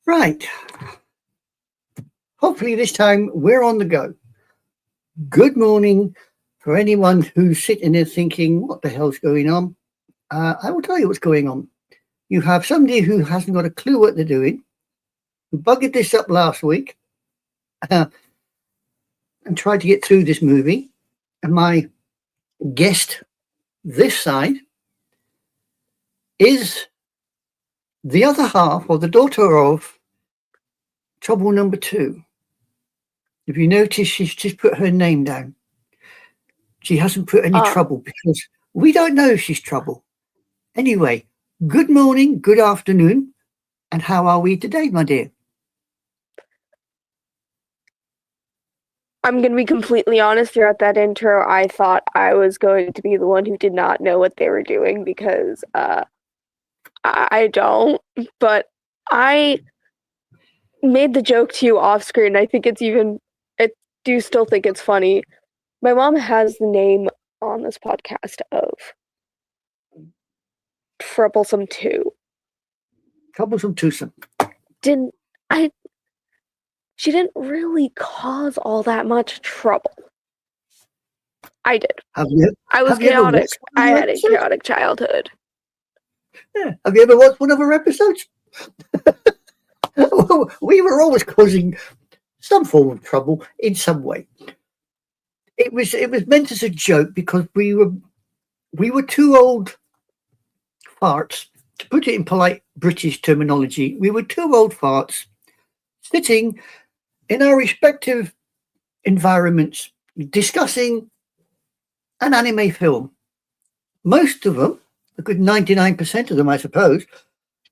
Right. Hopefully this time we're on the go. Good morning for anyone who's sitting there thinking, what the hell's going on? I will tell you what's going on. You have somebody who hasn't got a clue what they're doing, who buggered this up last week and tried to get through this movie. And my guest this side is the other half, or the daughter of Trouble Number 2. If you notice, she's just put her name down. She hasn't put any trouble because we don't know if she's trouble. Anyway, good morning, good afternoon, and how are we today, my dear? I'm going to be completely honest, throughout that intro, I thought I was going to be the one who did not know what they were doing because I don't, but I made the joke to you off screen. I think I do still think it's funny. My mom has the name on this podcast of Troublesome 2. Troublesome twosome. She didn't really cause all that much trouble. I did. I was chaotic. I had a chaotic childhood. Yeah. Have you ever watched one of her episodes? We were always causing some form of trouble in some way. It was meant as a joke because we were two old farts, to put it in polite British terminology. We were two old farts sitting in our respective environments discussing an anime film. Most of them, a good 99% of them, I suppose,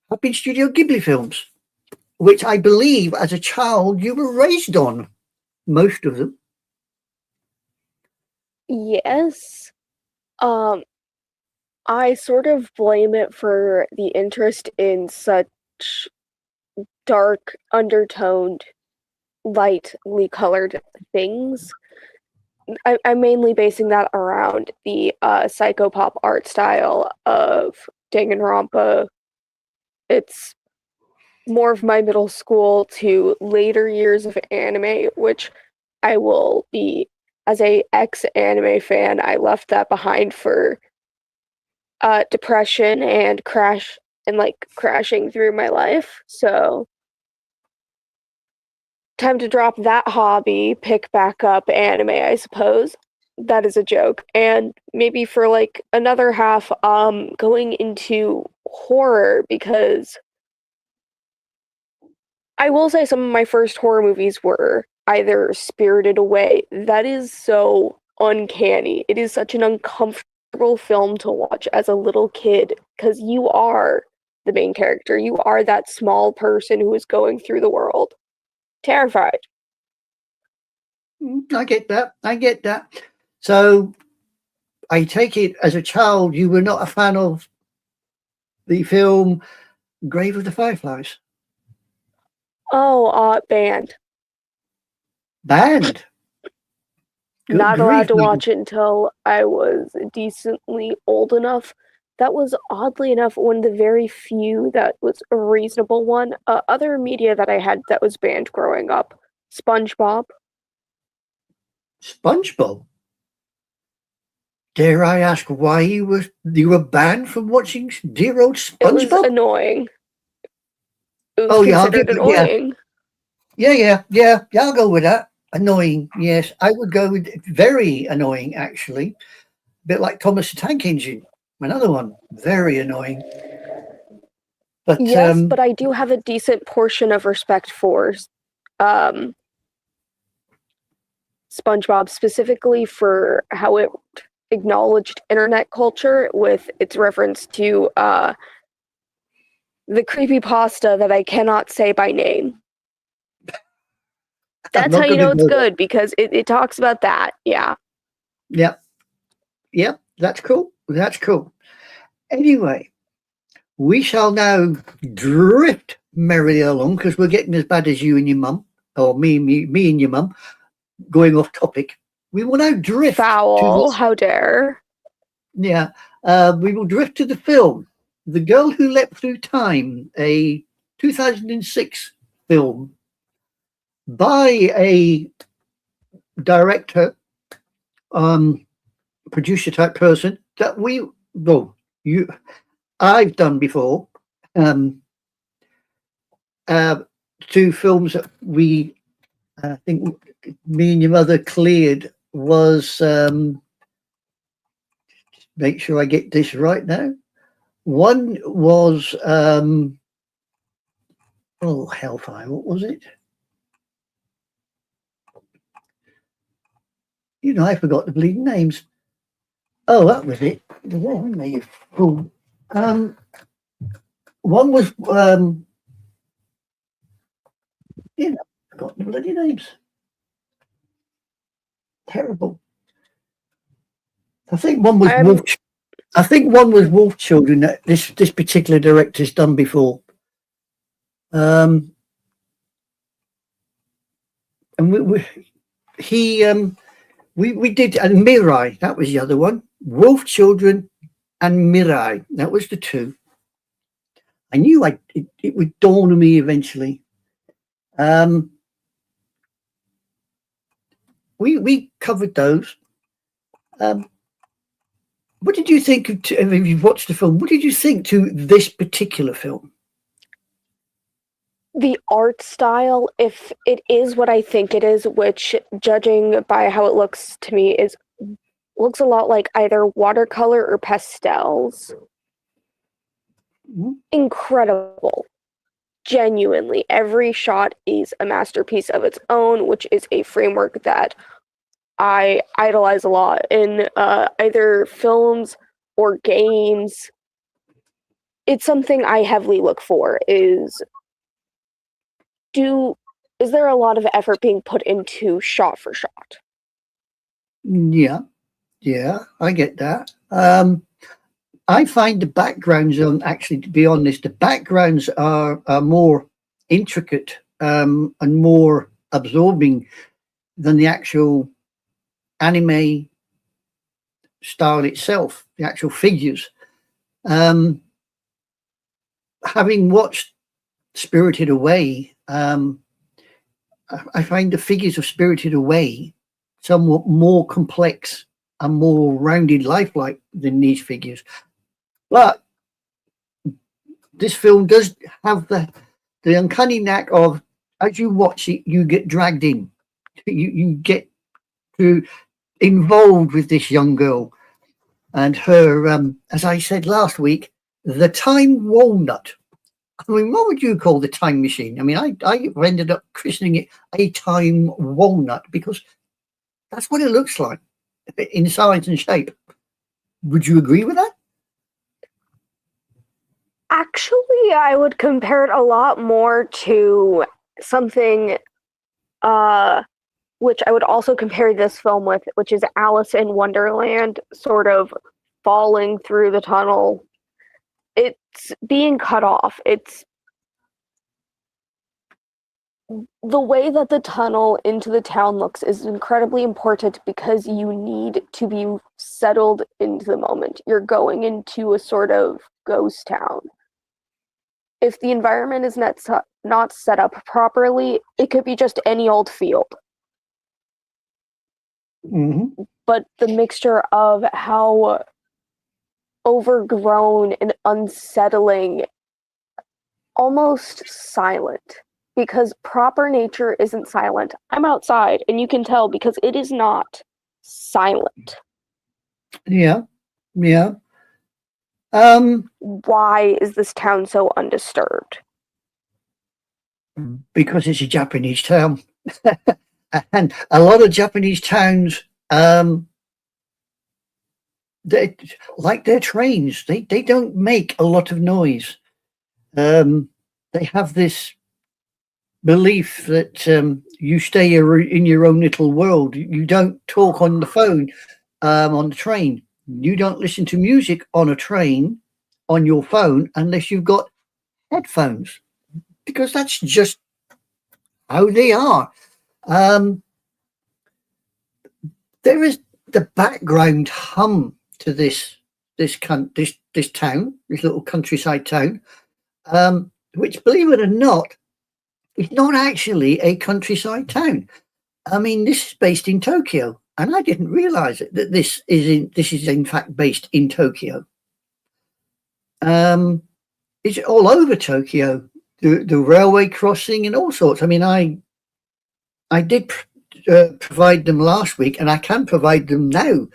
have been Studio Ghibli films, which I believe as a child you were raised on. Most of them. Yes. I sort of blame it for the interest in such dark, undertoned, lightly colored things. I'm mainly basing that around the psychopop art style of Danganronpa. It's more of my middle school to later years of anime, which I will be, as a ex-anime fan, I left that behind for depression and crashing through my life. So time to drop that hobby, pick back up anime, I suppose. That is a joke. And maybe for like another half, going into horror, because I will say some of my first horror movies were either Spirited Away. That is so uncanny. It is such an uncomfortable film to watch as a little kid because you are the main character. You are that small person who is going through the world. Terrified. I get that. So I take it as a child you were not a fan of the film Grave of the Fireflies. Oh, banned. Banned? Not allowed to watch it until I was decently old enough. That was, oddly enough, one of the very few that was a reasonable one. Other media that I had that was banned growing up. SpongeBob. SpongeBob? Dare I ask why you were banned from watching dear old SpongeBob? It was annoying. It was considered annoying. Yeah, I'll go with that. Annoying, yes. I would go with very annoying, actually. A bit like Thomas the Tank Engine. Another one, very annoying. But yes, but I do have a decent portion of respect for SpongeBob, specifically for how it acknowledged internet culture with its reference to the creepypasta that I cannot say by name. That's how you know it's good, because it talks about that. Yeah. Yep. That's cool. Anyway, we shall now drift merrily along, because we're getting as bad as you and your mum, or me and your mum, going off topic. We will now drift. Foul! How dare! Yeah, we will drift to the film "The Girl Who Leapt Through Time," a 2006 film by a director, producer type person that I've done before. Two films that I think me and your mother cleared was, make sure I get this right now. One was, Hellfire, what was it? I forgot the bleeding names. Oh, that was it. You fool. One was, forgot the bloody names. Terrible. I think one was Wolf. I think one was Wolf Children that this particular director's done before. And we did, and Mirai, that was the other one. Wolf Children and Mirai, that was the two. I knew it would dawn on me eventually. We covered those. What did you think of, if you've watched the film, what did you think to this particular film? The art style, if it is what I think it is, which, judging by how it looks to me, looks a lot like either watercolor or pastels. Mm-hmm. Incredible. Genuinely, every shot is a masterpiece of its own, which is a framework that I idolize a lot in either films or games. It's something I heavily look for. Is there a lot of effort being put into shot for shot? Yeah, I get that. I find the backgrounds actually, to be honest, the backgrounds are more intricate and more absorbing than the actual anime style itself, the actual figures. Having watched Spirited Away, I find the figures of Spirited Away somewhat more complex and more rounded, lifelike than these figures. But this film does have the uncanny knack of, as you watch it, you get dragged in. You get involved with this young girl and her, as I said last week, the time walnut. I mean, what would you call the time machine? I mean, I ended up christening it a time walnut because that's what it looks like in size and shape. Would you agree with that? Actually, I would compare it a lot more to something which I would also compare this film with, which is Alice in Wonderland, sort of falling through the tunnel. It's being cut off. It's the way that the tunnel into the town looks is incredibly important because you need to be settled into the moment. You're going into a sort of ghost town. If the environment is not set up properly, it could be just any old field. Mm-hmm. But the mixture of how overgrown and unsettling, almost silent, because proper nature isn't silent. I'm outside, and you can tell because it is not silent. Yeah. Why is this town so undisturbed? Because it's a Japanese town. And a lot of Japanese towns they like their trains. They don't make a lot of noise. They have this belief that you stay in your own little world. You don't talk on the phone on the train. You don't listen to music on a train on your phone unless you've got headphones, because that's just how they are. Um, there is the background hum to this town, this little countryside town, which, believe it or not, is not actually a countryside town. I mean, this is based in Tokyo, and I didn't realize it that this is in fact based in Tokyo. It's all over Tokyo, the railway crossing and all sorts. I mean, I did provide them last week, and I can provide them now.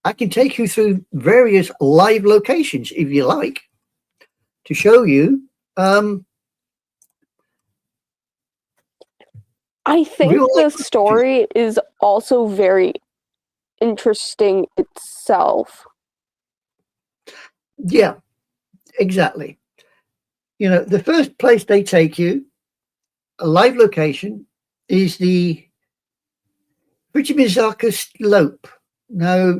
I can take you through various live locations if you like to show you. I think the story is also very interesting itself. Yeah, exactly. You know, the first place they take you, a live location, is the Fujimizaka slope. Now,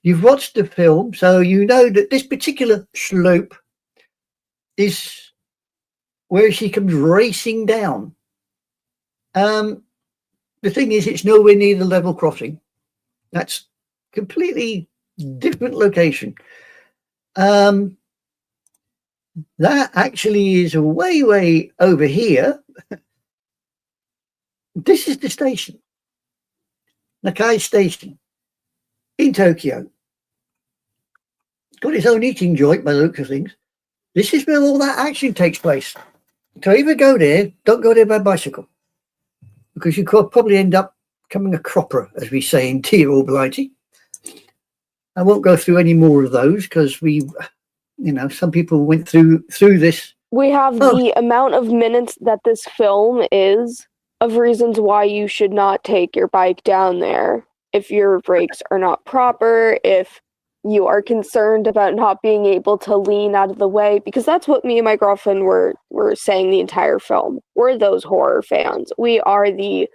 you've watched the film, so you know that this particular slope is where she comes racing down. The thing is, it's nowhere near the level crossing. That's completely different location. That actually is way over here. This is the station, Nakai Station in Tokyo. It's got its own eating joint by the look of things. This is where all that action takes place. So if you go there, don't go there by bicycle, because you could probably end up becoming a cropper, as we say in Dear All Blighty. I won't go through any more of those because some people went through this. We have the amount of minutes that this film is of reasons why you should not take your bike down there. If your brakes are not proper, if you are concerned about not being able to lean out of the way, because that's what me and my girlfriend were saying the entire film. We're those horror fans. We are the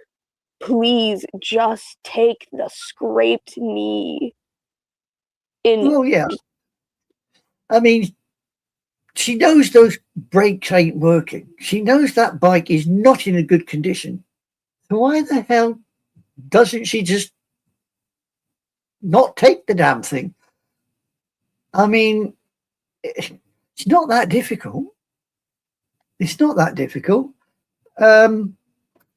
please just take the scraped knee. Oh yeah. I mean, she knows those brakes ain't working. She knows that bike is not in a good condition. So why the hell doesn't she just not take the damn thing? I mean, it's not that difficult. It's not that difficult.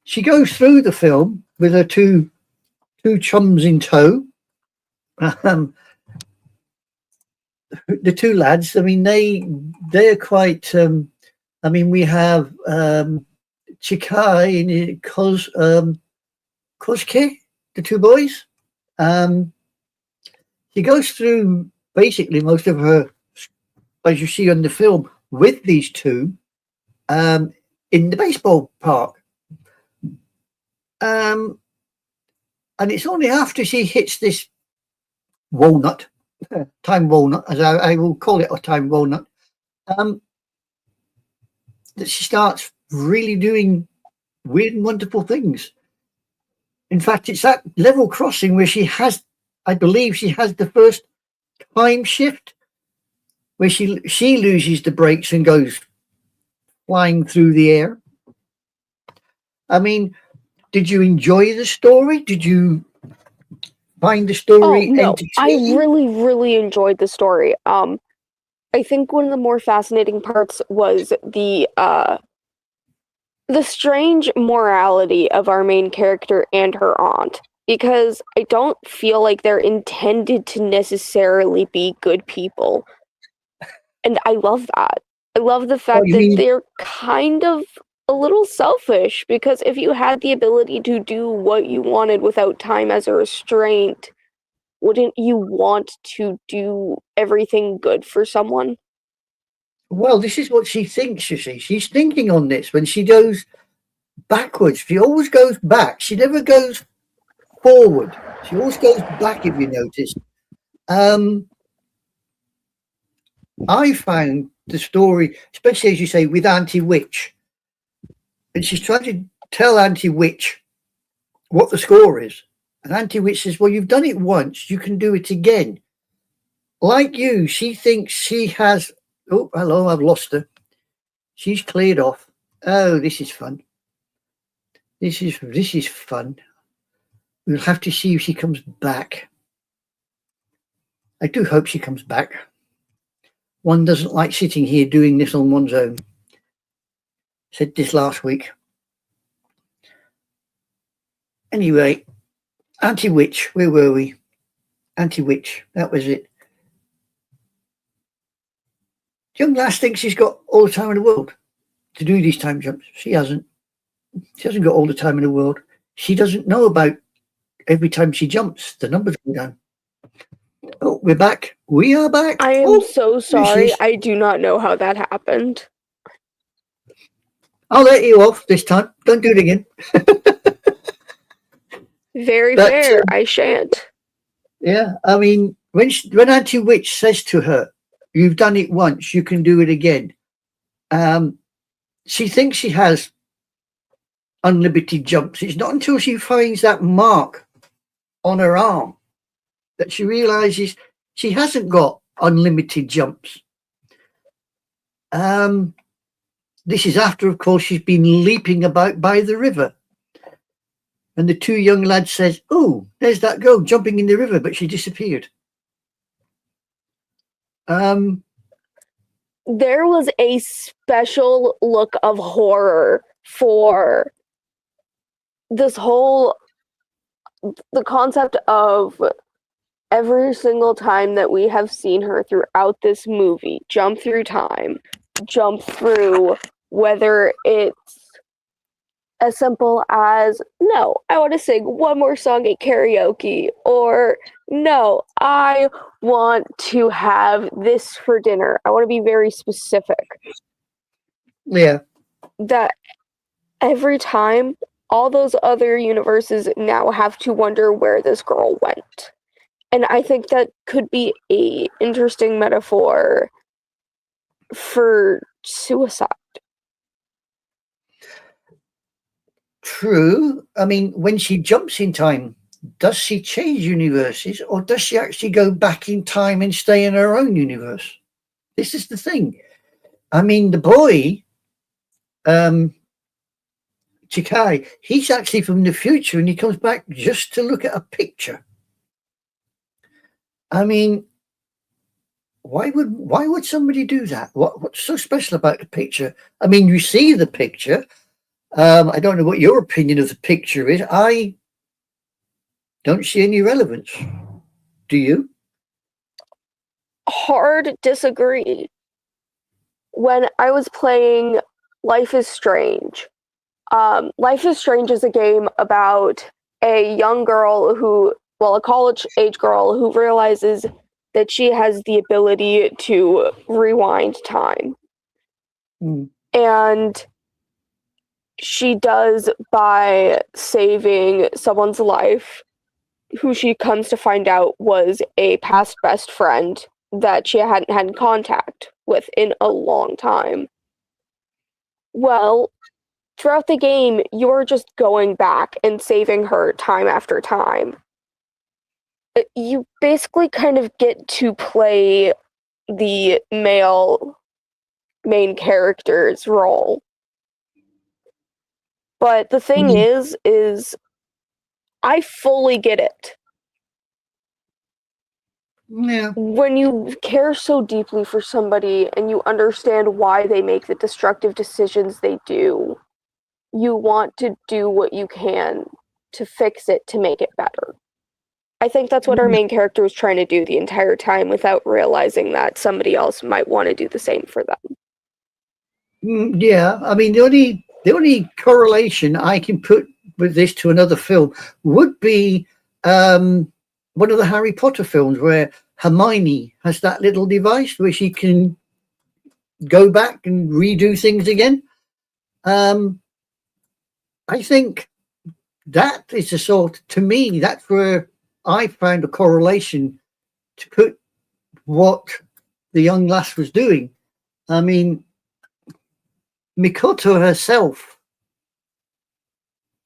She goes through the film with her two chums in tow. The two lads, I mean, they're quite. I mean, we have Chikai and Kosuke, the two boys. She goes through basically most of her, as you see on the film, with these two in the baseball park. And it's only after she hits this walnut, time walnut, as I will call it, a time walnut, that she starts really doing weird and wonderful things. In fact, it's that level crossing where I believe she has the first time shift where she loses the brakes and goes flying through the air. I mean, did you enjoy the story? Did you find the story entertaining? I really enjoyed the story. I think one of the more fascinating parts was the strange morality of our main character and her aunt, because I don't feel like they're intended to necessarily be good people. And I love that. I love the fact that they're kind of a little selfish, because if you had the ability to do what you wanted without time as a restraint, wouldn't you want to do everything good for someone? Well, this is what she thinks, you see. She's thinking on this when she goes backwards. She always goes back. She never goes forward. She always goes back, if you notice. I found the story, especially as you say, with Auntie Witch, and she's trying to tell Auntie Witch what the score is. And Auntie Witch says, well, you've done it once, you can do it again. Like you, she thinks she has. Oh, hello, I've lost her. She's cleared off. Oh, this is fun. This is fun. We'll have to see if she comes back. I do hope she comes back. One doesn't like sitting here doing this on one's own. Said this last week. Anyway, Auntie Witch, where were we? Auntie Witch, that was it. Young lass thinks she's got all the time in the world to do these time jumps. She hasn't. She hasn't got all the time in the world. She doesn't know about every time she jumps, the numbers go down. Oh, we're back. We are back. I am so sorry. I do not know how that happened. I'll let you off this time. Don't do it again. Very fair. I shan't. Yeah, I mean, when Auntie Witch says to her, you've done it once, you can do it again. She thinks she has unlimited jumps. It's not until she finds that mark on her arm that she realizes she hasn't got unlimited jumps. This is after, of course, she's been leaping about by the river. And the two young lads says, oh, there's that girl jumping in the river, but she disappeared. There was a special look of horror for this whole, the concept of every single time that we have seen her throughout this movie jump through time, jump through, whether it's as simple as, no, I want to sing one more song at karaoke, or no, I want to have this for dinner. I want to be very specific. Yeah. That every time, all those other universes now have to wonder where this girl went. And I think that could be a interesting metaphor for suicide. True. I mean, when she jumps in time, does she change universes, or does she actually go back in time and stay in her own universe? This is the thing. I mean, the boy, Chikai, he's actually from the future, and he comes back just to look at a picture. I mean, why would somebody do that? What's so special about the picture? I mean, you see the picture. I don't know what your opinion of the picture is. I don't see any relevance. Do you? Hard disagree. When I was playing Life is Strange, Life is Strange is a game about a young girl a college-age girl who realizes that she has the ability to rewind time. And she does by saving someone's life, who she comes to find out was a past best friend that she hadn't had contact with in a long time. Well, throughout the game, you're just going back and saving her time after time. You basically kind of get to play the male main character's role. But the thing is I fully get it. Yeah. When you care so deeply for somebody and you understand why they make the destructive decisions they do, you want to do what you can to fix it, to make it better. I think that's what our main character was trying to do the entire time without realizing that somebody else might want to do the same for them. Yeah, I mean, the only correlation I can put with this to another film would be one of the Harry Potter films where Hermione has that little device where she can go back and redo things again. I think that is the sort, to me, that's where I found a correlation to put what the young lass was doing. I mean, Mikoto herself,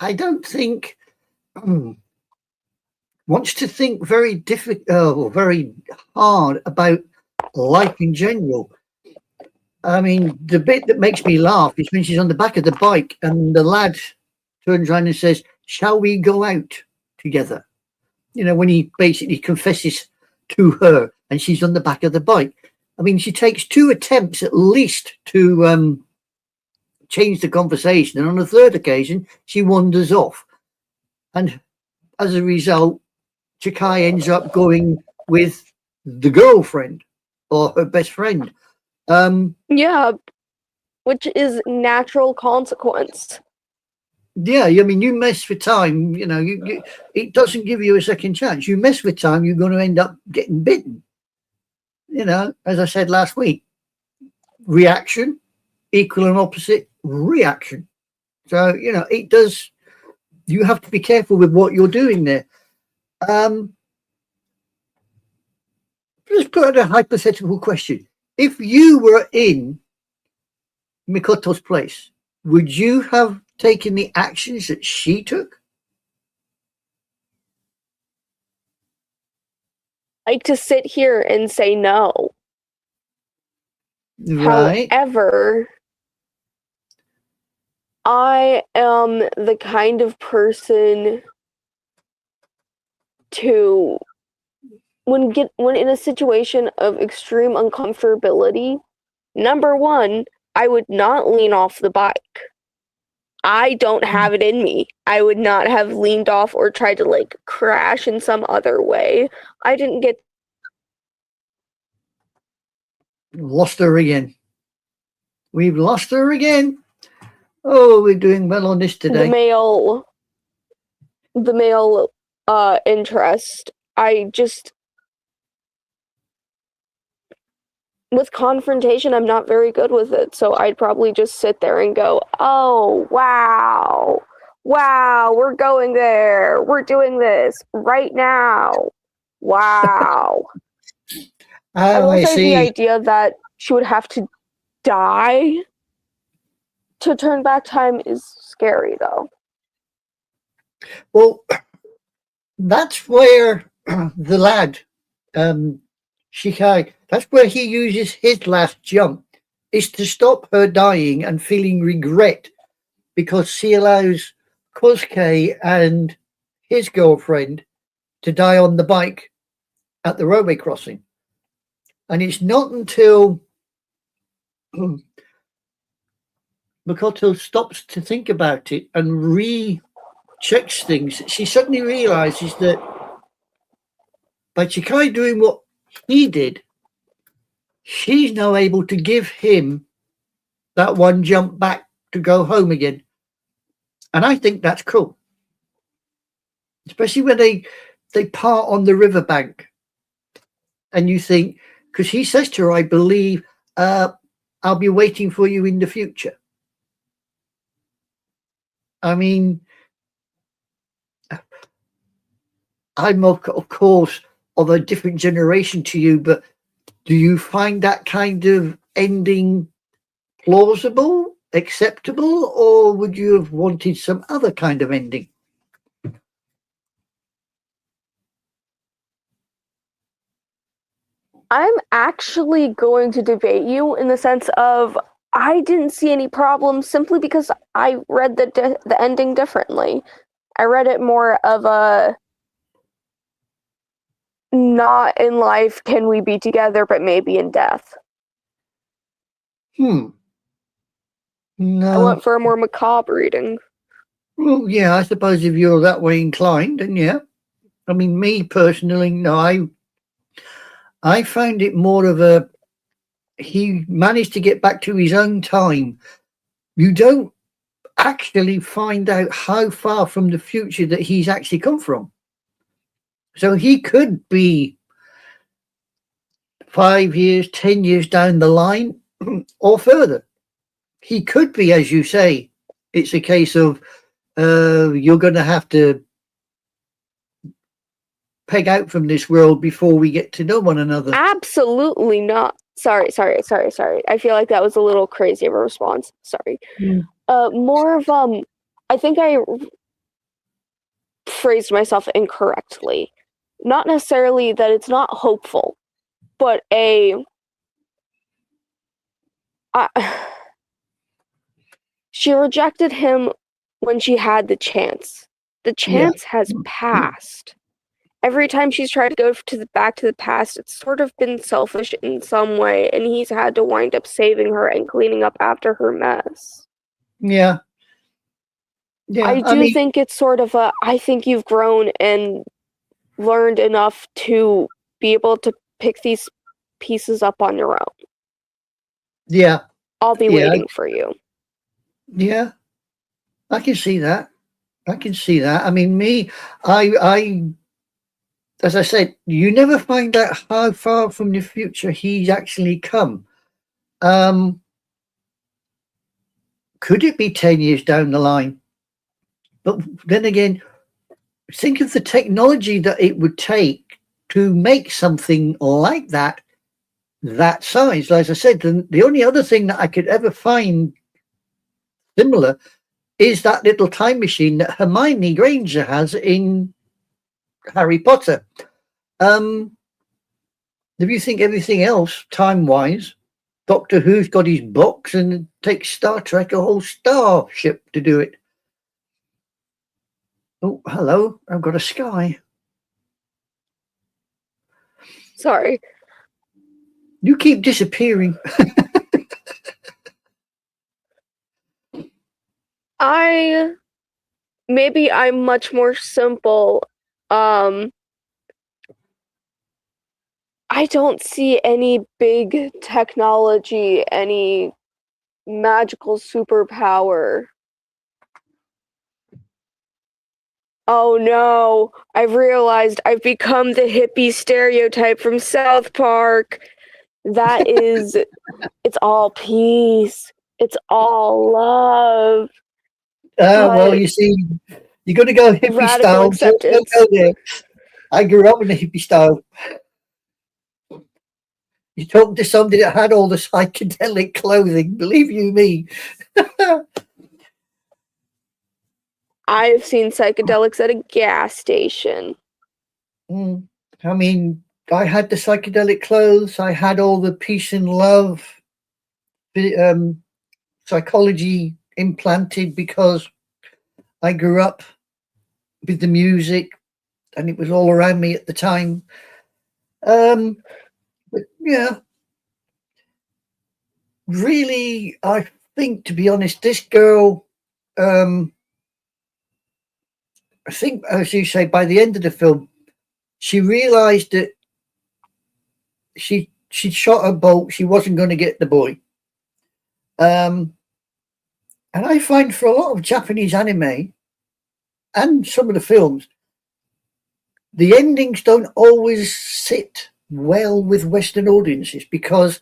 I don't think wants to think very very hard about life in general. I mean, the bit that makes me laugh is when she's on the back of the bike and the lad turns around and says, "Shall we go out together?" You know, when he basically confesses to her and she's on the back of the bike. I mean, she takes 2 attempts at least to change the conversation. And on the third occasion, she wanders off. And as a result, Chikai ends up going with the girlfriend or her best friend. Yeah, which is natural consequence. Yeah, I mean, you mess with time, you know, it doesn't give you a second chance. You mess with time, you're going to end up getting bitten. You know, as I said last week, reaction, equal and opposite reaction. So, you know, it does, you have to be careful with what you're doing there. Let's put out a hypothetical question. If you were in Mikoto's place, would you have taken the actions that she took? Like to sit here and say no. Right. However, I am the kind of person to when in a situation of extreme uncomfortability, number one, I would not lean off the bike. I don't have it in me. I would not have leaned off or tried to like crash in some other way. I didn't get Lost her again. We've lost her again. Oh, we're doing well on this today. the male interest. I just with confrontation, I'm not very good with it. So I'd probably just sit there and go, "Oh, wow. Wow, we're going there. We're doing this right now. Wow." I will say the idea that she would have to die to turn back time is scary, though. Well, that's where the lad, Shikai, that's where he uses his last jump, is to stop her dying and feeling regret because she allows Kosuke and his girlfriend to die on the bike at the railway crossing. And it's not until Makoto stops to think about it and rechecks things that she suddenly realizes that by Chikai doing what he did, she's now able to give him that one jump back to go home again. And I think that's cool. Especially when they part on the riverbank. And you think, because he says to her, I believe, I'll be waiting for you in the future. I mean, I'm of course of a different generation to you, but do you find that kind of ending plausible, acceptable, or would you have wanted some other kind of ending? I'm actually going to debate you in the sense of I didn't see any problems simply because I read the ending differently. I read it more of a not in life can we be together, but maybe in death. No. I went for a more macabre reading. Well, yeah, I suppose if you're that way inclined, then yeah. I mean, me personally, no, I found it more of a he managed to get back to his own time. You don't actually find out how far from the future that he's actually come from. So he could be 5 years, 10 years down the line or further. He could be, as you say, it's a case of you're going to have to peg out from this world before we get to know one another. Absolutely not. Sorry. I feel like that was a little crazy of a response. Sorry. More of I think I phrased myself incorrectly. Not necessarily that it's not hopeful, but she rejected him when she had the chance. The chance has passed. Every time she's tried to go back to the past, it's sort of been selfish in some way, and he's had to wind up saving her and cleaning up after her mess. Yeah. I mean, think it's sort of I think you've grown and learned enough to be able to pick these pieces up on your own. Yeah. I'll be waiting for you. Yeah. I can see that. I mean, as I said, you never find out how far from the future he's actually come. Could it be 10 years down the line? But then again, think of the technology that it would take to make something like that size. As I said, the only other thing that I could ever find similar is that little time machine that Hermione Granger has in Harry Potter. If you think everything else, time-wise, Doctor Who's got his box and it takes Star Trek a whole starship to do it. Oh, hello, I've got a sky. Sorry. You keep disappearing. Maybe I'm much more simple. I don't see any big technology, any magical superpower. Oh no, I've realized I've become the hippie stereotype from South Park. That is, it's all peace. It's all love. Well, you see, you're going to go hippie radical style. Acceptance. Don't go there. I grew up in the hippie style. You talking to somebody that had all the psychedelic clothing, believe you me. I've seen psychedelics at a gas station. I mean, I had the psychedelic clothes. I had all the peace and love psychology implanted because I grew up with the music and it was all around me at the time. But yeah, really, I think, to be honest, this girl, I think, as you say, by the end of the film, she realized that she'd shot her bolt. She wasn't going to get the boy. And I find for a lot of Japanese anime and some of the films, the endings don't always sit well with Western audiences because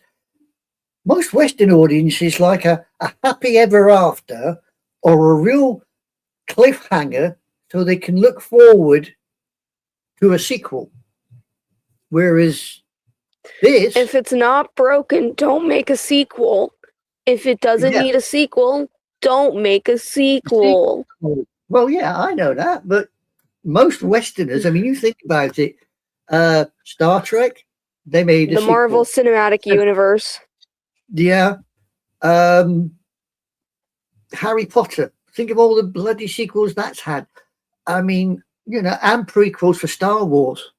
most Western audiences like a happy ever after or a real cliffhanger so they can look forward to a sequel. Whereas this... If it's not broken, don't make a sequel. If it doesn't need a sequel, don't make a sequel. Well, yeah, I know that, but most Westerners, I mean, you think about it, Star Trek, they made the Marvel Cinematic Universe. Yeah. Harry Potter, think of all the bloody sequels that's had. I mean, you know, and prequels for Star Wars.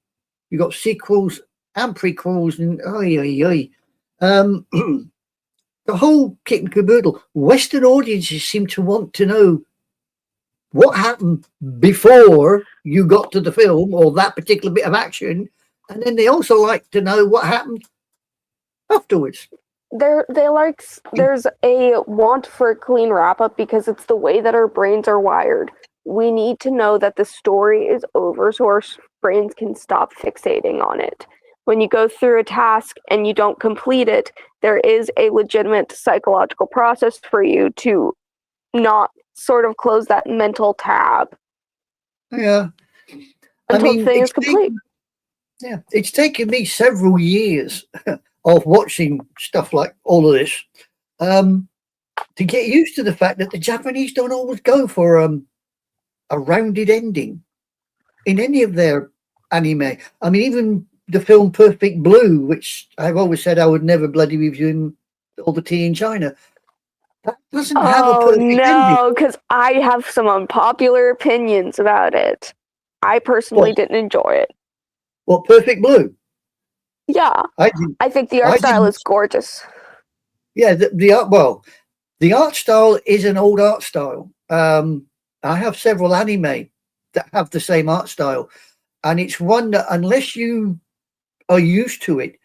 You got sequels and prequels and the whole kit and caboodle. Western audiences seem to want to know what happened before you got to the film or that particular bit of action, and then they also like to know what happened afterwards. There's a want for a clean wrap up because it's the way that our brains are wired. We need to know that the story is over so our brains can stop fixating on it. When you go through a task and you don't complete it, there is a legitimate psychological process for you to not sort of close that mental tab Yeah. until the thing is complete. It's taken me several years of watching stuff like all of this to get used to the fact that the Japanese don't always go for a rounded ending in any of their anime. I mean, even the film Perfect Blue, which I've always said I would never bloody review in all the tea in China, that doesn't have a perfect ending. No, because I have some unpopular opinions about it. I personally didn't enjoy it. What, Perfect Blue? Yeah, I think the art style is gorgeous. Yeah, the art. Well, the art style is an old art style. I have several anime that have the same art style, and it's one that unless you are used to it,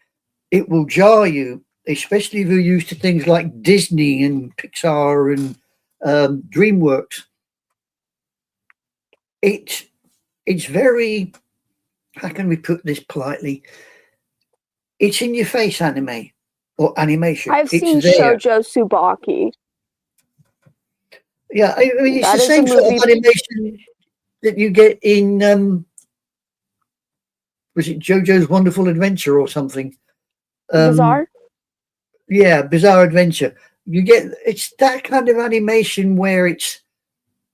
it will jar you, especially if you're used to things like Disney and Pixar and DreamWorks. It's very, how can we put this politely? It's in your face anime or animation. I've seen Shoujo Tsubaki. Yeah, I mean, it's the same sort of animation that you get in, was it JoJo's Wonderful Adventure or something? Bizarre? Yeah, Bizarre Adventure. It's that kind of animation where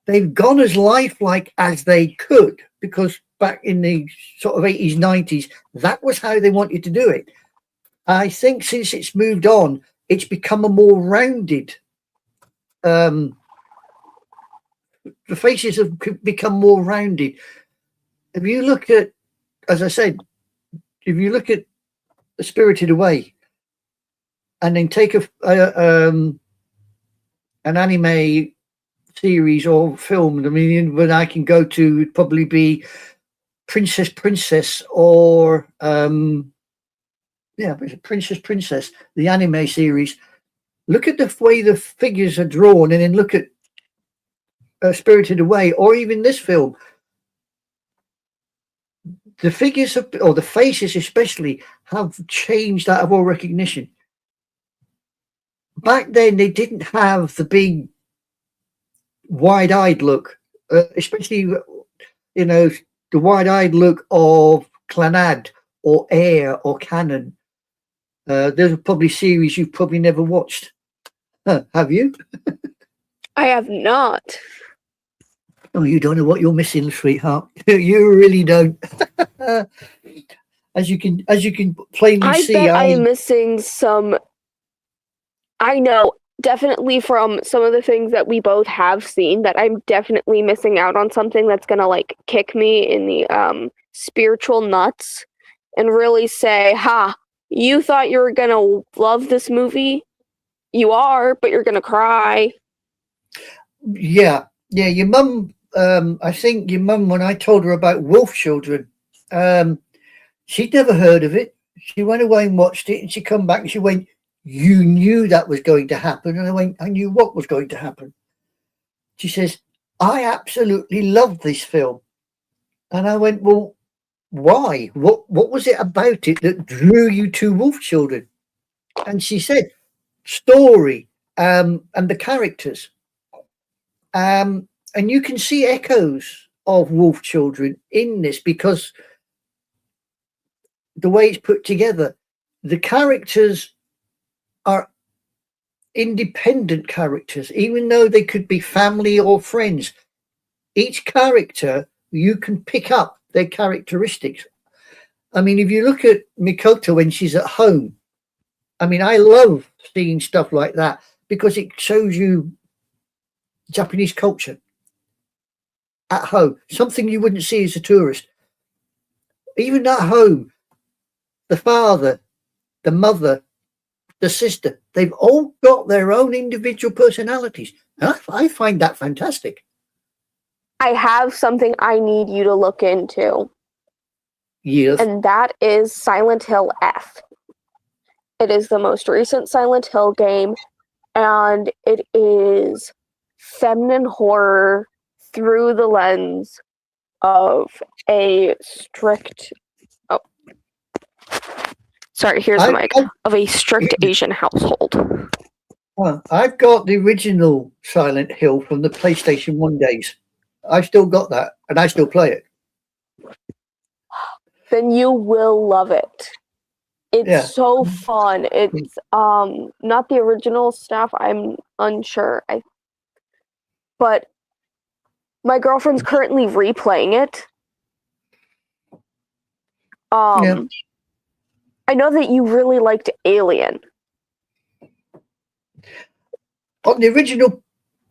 they've gone as lifelike as they could, because back in the sort of 80s, 90s, that was how they wanted to do it. I think since it's moved on, it's become a more rounded. The faces have become more rounded. If you look at, as I said, if you look at Spirited Away, and then take an anime series or film, I mean, when I can go to, it'd probably be Princess, or Princess, the anime series. Look at the way the figures are drawn, and then look at Spirited Away, or even this film. The figures or the faces especially have changed out of all recognition. Back then, they didn't have the big wide-eyed look, especially, the wide-eyed look of Clannad or Air or Canon. Those are probably series you've probably never watched. Have you? I have not. Oh, you don't know what you're missing, sweetheart. You really don't. As you can plainly see, bet I am missing some. I know definitely from some of the things that we both have seen that I'm definitely missing out on something that's gonna like kick me in the spiritual nuts and really say, "Ha! You thought you were gonna love this movie? You are, but you're gonna cry." Yeah. Your mum. I think your mum, when I told her about Wolf Children, she'd never heard of it. She went away and watched it, and she come back and she went, "You knew that was going to happen." And I went, "I knew what was going to happen." She says, "I absolutely loved this film." And I went, "Well, why? What was it about it that drew you to Wolf Children?" And she said, "Story, and the characters. And you can see echoes of Wolf Children in this, because the way it's put together, the characters are independent characters, even though they could be family or friends. Each character, you can pick up their characteristics. I mean, if you look at Mikoto when she's at home, I mean, I love seeing stuff like that because it shows you Japanese culture at home, something you wouldn't see as a tourist. Even at home, the father, the mother, the sister, they've all got their own individual personalities. And I find that fantastic. I have something I need you to look into. Yes. And that is Silent Hill F. It is the most recent Silent Hill game, and it is feminine horror through the lens of a strict here's the mic, of a strict Asian household. I've got the original Silent Hill from the PlayStation 1 days. I've still got that, and I still play it. Then you will love it. It's Yeah. so fun. It's not the original stuff. I'm unsure. But my girlfriend's currently replaying it. Yeah. I know that you really liked Alien. On the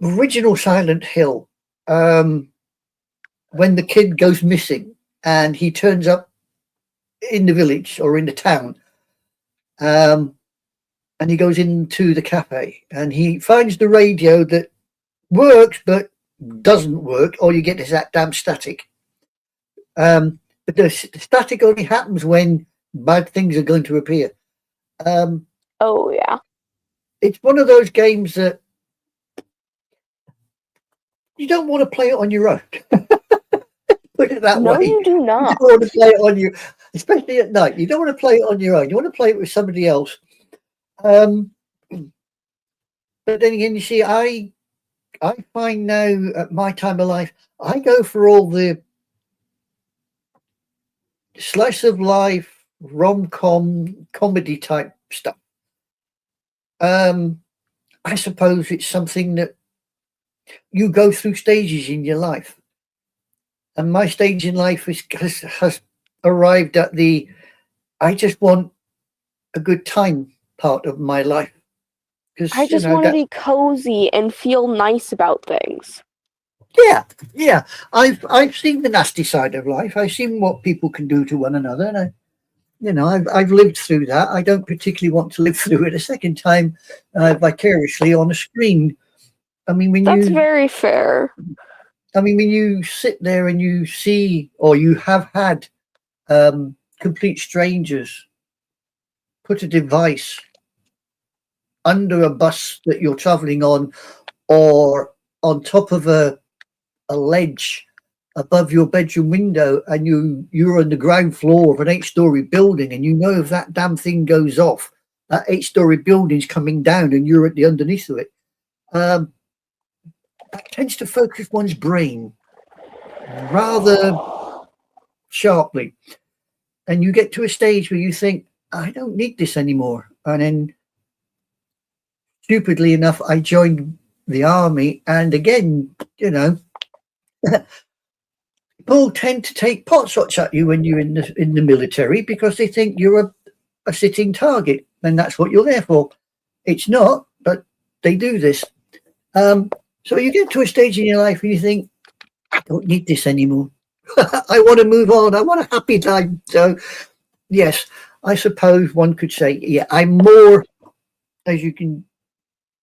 original Silent Hill, when the kid goes missing and he turns up in the village or in the town, and he goes into the cafe and he finds the radio that works but doesn't work, or you get this that damn static. But the static only happens when bad things are going to appear. Oh yeah. It's one of those games that you don't want to play it on your own. Put it that No, way. you do You not. don't want to play it on your, especially at night. You don't want to play it on your own. You want to play it with somebody else. But then again, you see, I find now at my time of life, I go for all the slice of life, rom-com, comedy type stuff. I suppose it's something that you go through stages in your life. And my stage in life has arrived at the I just want a good time part of my life. Because I just want to be cozy and feel nice about things. yeah. I've seen the nasty side of life. I've seen what people can do to one another, and I've lived through that. I don't particularly want to live through it a second time vicariously on a screen. I mean, That's very fair. when you sit there and you see, or you have had complete strangers put a device under a bus that you're traveling on, or on top of a ledge above your bedroom window, and you're on the ground floor of an 8-story building, and you know if that damn thing goes off, that 8-story building's coming down and you're at the underneath of it. That tends to focus one's brain rather sharply, and you get to a stage where you think, I don't need this anymore. And then stupidly enough, I joined the army, and again, people tend to take pot shots at you when you're in the military, because they think you're a sitting target, and that's what you're there for. It's not, but they do this. So you get to a stage in your life and you think, I don't need this anymore. I want to move on. I want a happy time. So yes, I suppose one could say, yeah, I'm more, as you can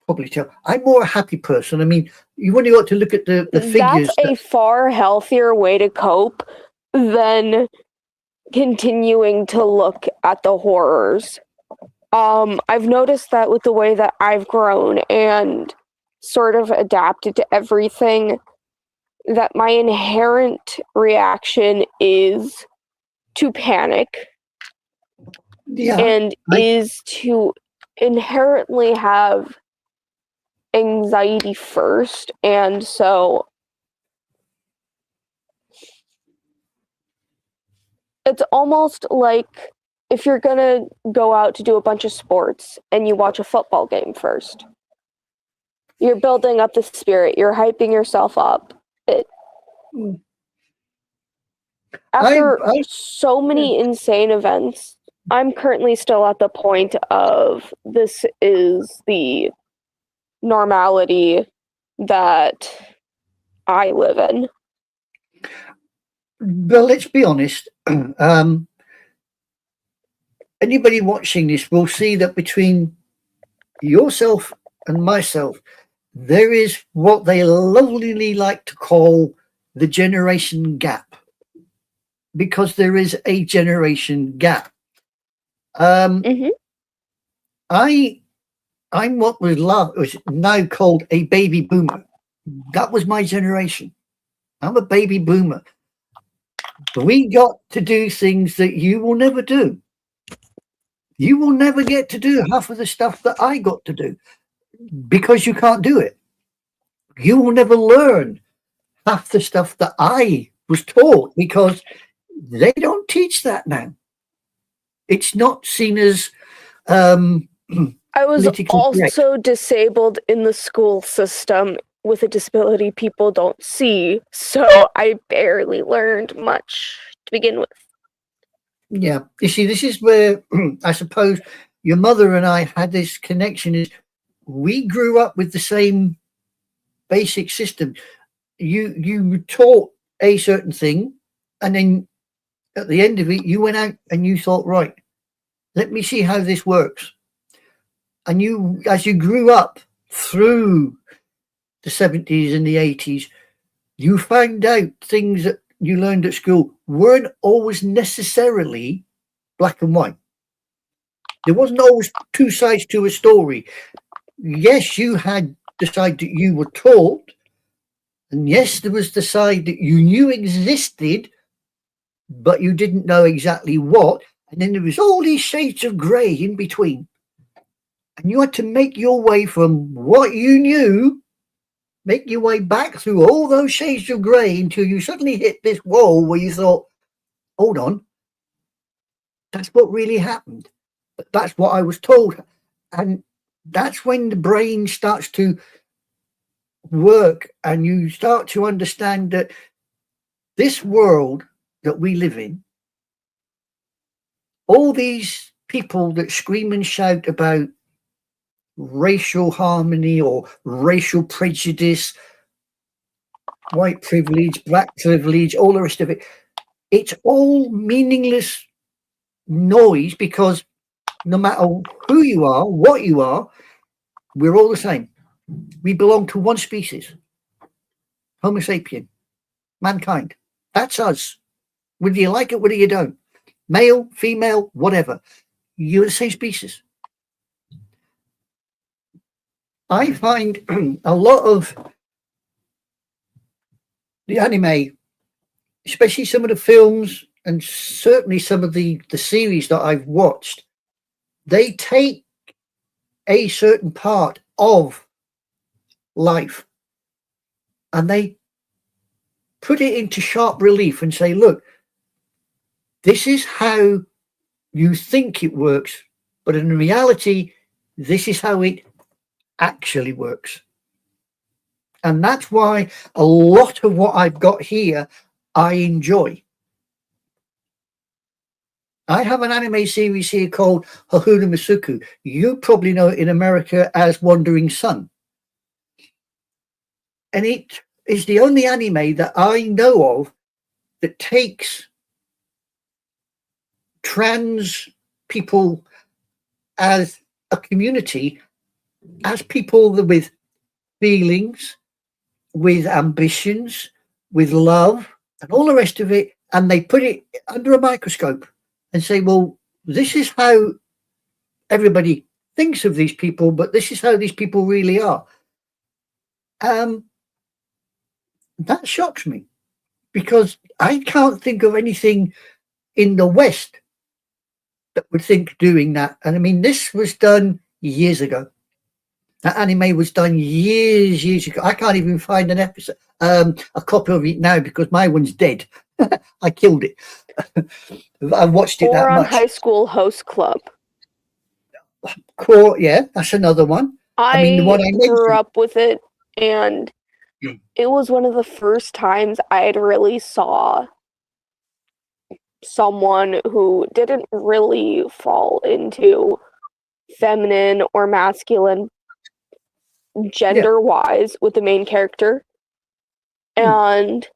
probably tell, I'm more a happy person. I mean, you've only got to look at the figures. That's a far healthier way to cope than continuing to look at the horrors. I've noticed that with the way that I've grown and sort of adapted to everything, that my inherent reaction is to panic, and is to inherently have anxiety first. And so it's almost like if you're gonna go out to do a bunch of sports and you watch a football game first, you're building up the spirit, you're hyping yourself up. After so many insane events, I'm currently still at the point of this is the normality that I live in. Well, let's be honest. Anybody watching this will see that between yourself and myself, there is what they lovingly like to call the generation gap, because there is a generation gap. I'm what was now called a baby boomer. That was my generation. I'm a baby boomer. We got to do things that you will never do. You will never get to do half of the stuff that I got to do. because you can't do it. You will never learn half the stuff that I was taught because they don't teach that now. It's not seen as I was politically correct. also disabled in the school system with a disability people don't see, so I barely learned much to begin with. Yeah, you see, this is where I suppose your mother and I had this connection. Is we grew up with the same basic system. You were taught a certain thing, and then at the end of it, you went out and you thought, right, let me see how this works. And you, as you grew up through the 70s and the 80s, you found out things that you learned at school weren't always necessarily black and white. There wasn't always two sides to a story. Yes, you had the side that you were taught, and yes, there was the side that you knew existed, but you didn't know exactly what. And then there was all these shades of grey in between. And you had to make your way from what you knew, make your way back through all those shades of grey until you suddenly hit this wall where you thought, hold on, that's what really happened. That's what I was told. And that's when the brain starts to work and you start to understand that this world that we live in, all these people that scream and shout about racial harmony or racial prejudice, white privilege, black privilege, all the rest of it, it's all meaningless noise because no matter who you are, what you are, we're all the same. We belong to one species, Homo sapien, mankind. That's us. Whether you like it, whether you don't. Male, female, whatever. You're the same species. I find a lot of the anime, especially some of the films and certainly some of the series that I've watched, they take a certain part of life and they put it into sharp relief and say, look, this is how you think it works, but in reality, this is how it actually works. And that's why a lot of what I've got here, I enjoy. I have an anime series here called Hahuna Masuku. You probably know it in America as Wandering Sun. And it is the only anime that I know of that takes trans people as a community, as people with feelings, with ambitions, with love, and all the rest of it, and they put it under a microscope and say, well, this is how everybody thinks of these people, but this is how these people really are. That shocks me because I can't think of anything in the West that would think doing that. And I mean, this was done years ago. That anime was done years ago. I can't even find an episode, a copy of it now because my one's dead. I killed it. I watched it Or that on much. High School Host Club. Core, yeah, that's another one. I mean, the one I grew mentioned. up with it, and it was one of the first times I really saw someone who didn't really fall into feminine or masculine gender-wise with the main character. And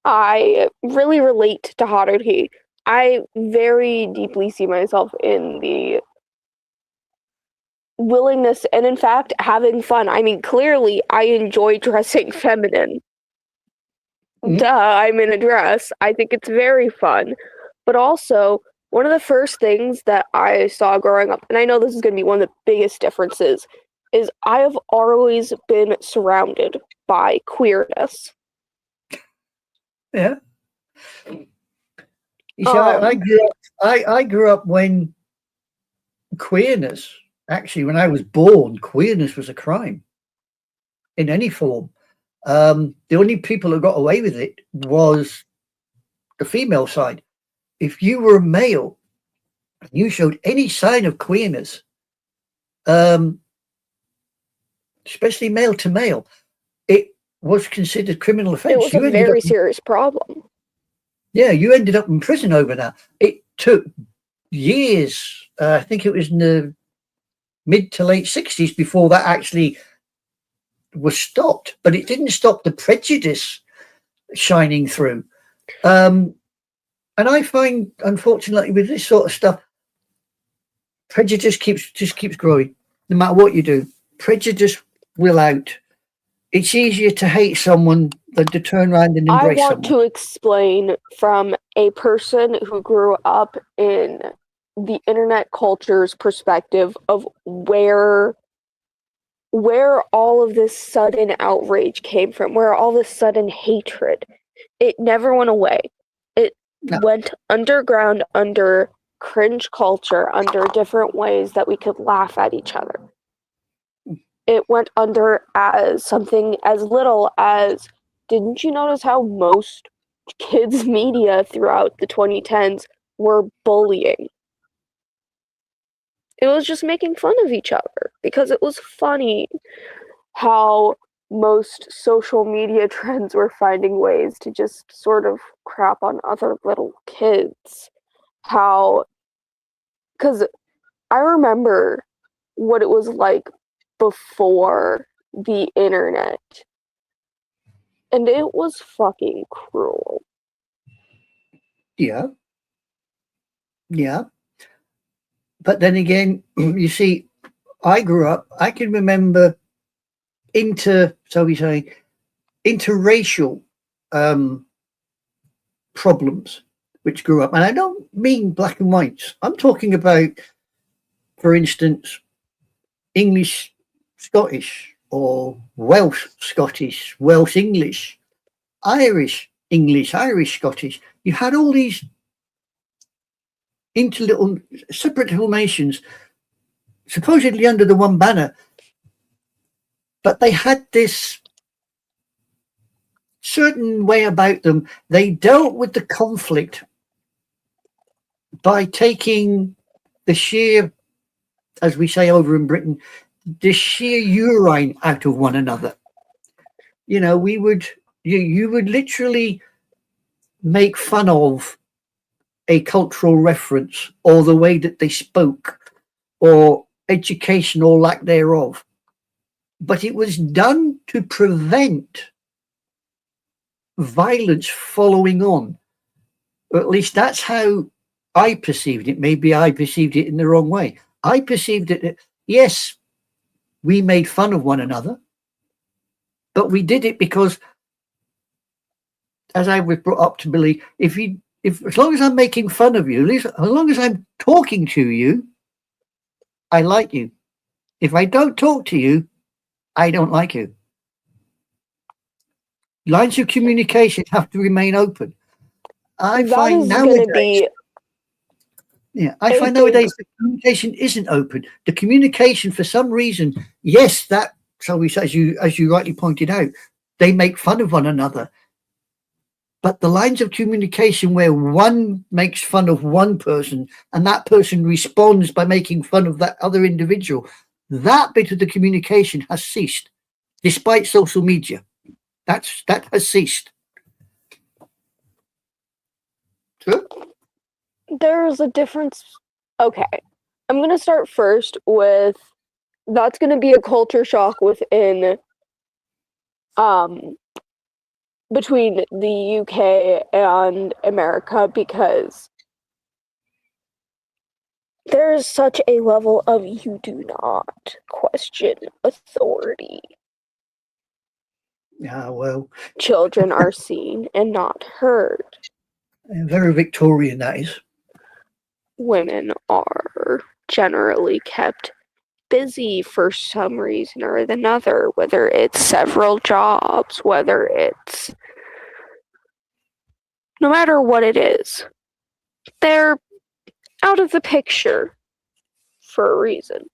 I really relate to Haruhi. I very deeply see myself in the willingness and, in fact, having fun. I mean, clearly, I enjoy dressing feminine. Duh, I'm in a dress. I think it's very fun. But also, one of the first things that I saw growing up, and I know this is going to be one of the biggest differences, is I have always been surrounded by queerness. Yeah. You see, I grew up when queerness Actually, when I was born, queerness was a crime in any form. The only people who got away with it was the female side. If you were a male and you showed any sign of queerness, um, especially male to male, it was considered criminal offence. It was a very serious problem. Yeah, you ended up in prison over that. It took years. I think it was in the mid to late 60s before that actually was stopped, but it didn't stop the prejudice shining through. And I find, unfortunately, with this sort of stuff, prejudice keeps growing. No matter what you do, prejudice will out. It's easier to hate someone than to turn around and embrace I want someone. to explain from a person who grew up in the internet culture's perspective of where all of this sudden outrage came from, where all this sudden hatred. It never went away. It No. went underground under cringe culture, under different ways that we could laugh at each other. It went under as something as little as, didn't you notice how most kids' media throughout the 2010s were bullying? It was just making fun of each other because it was funny how most social media trends were finding ways to just sort of crap on other little kids. Because I remember what it was like before the internet, and it was fucking cruel. Yeah. Yeah. But then again, you see, I grew up, I can remember interracial problems which grew up. And I don't mean black and whites. I'm talking about, for instance, English Scottish or Welsh Scottish, Welsh English, Irish English, Irish Scottish. You had all these separate little nations, supposedly under the one banner, but they had this certain way about them. They dealt with the conflict by taking the sheer, as we say over in Britain, the sheer urine out of one another. You know, you would literally make fun of a cultural reference or the way that they spoke or education or lack thereof. But it was done to prevent violence following on. Or at least that's how I perceived it. Maybe I perceived it in the wrong way. I perceived it that, yes, we made fun of one another, but we did it because, as I was brought up to believe, if as long as I'm making fun of you, as long as I'm talking to you, I like you. If I don't talk to you, I don't like you. Lines of communication have to remain open. I find nowadays the communication isn't open. The communication, for some reason, yes, that, so we say, as you rightly pointed out, they make fun of one another. But the lines of communication where one makes fun of one person and that person responds by making fun of that other individual, that bit of the communication has ceased, despite social media. That has ceased. True? There's a difference. Okay, I'm going to start first with, that's going to be a culture shock within between the UK and America, because there is such a level of you do not question authority. Yeah, well, children are seen and not heard. very Victorian, that is. Women are generally kept busy for some reason or another, whether it's several jobs, whether it's, no matter what it is, they're out of the picture for a reason.